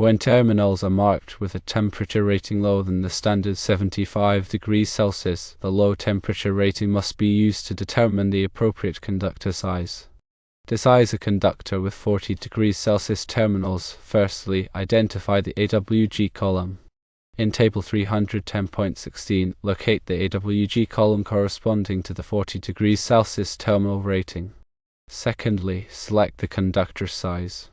When terminals are marked with a temperature rating lower than the standard 75 degrees Celsius, the low temperature rating must be used to determine the appropriate conductor size. To size a conductor with 40 degrees Celsius terminals, firstly, identify the AWG column. In Table 310.16, locate the AWG column corresponding to the 40 degrees Celsius terminal rating. Secondly, select the conductor size.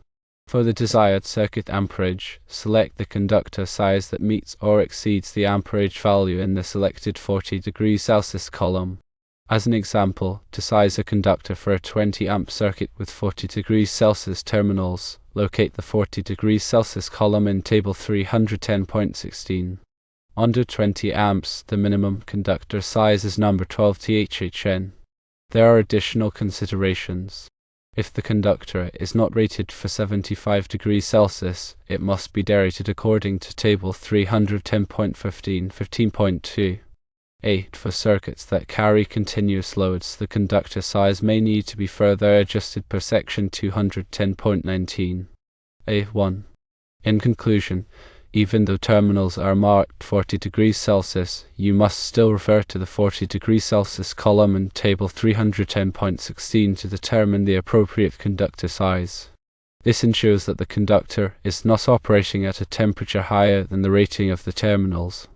For the desired circuit amperage, select the conductor size that meets or exceeds the amperage value in the selected 40 degrees Celsius column. As an example, to size a conductor for a 20 amp circuit with 40 degrees Celsius terminals, locate the 40 degrees Celsius column in Table 310.16. Under 20 amps, the minimum conductor size is number 12 THHN. There are additional considerations. If the conductor is not rated for 75 degrees Celsius, it must be derated according to Table 310.15.2. 8. For circuits that carry continuous loads, the conductor size may need to be further adjusted per section 210.19. A1. In conclusion, even though terminals are marked 40 degrees Celsius, you must still refer to the 40 degrees Celsius column in Table 310.16 to determine the appropriate conductor size. This ensures that the conductor is not operating at a temperature higher than the rating of the terminals.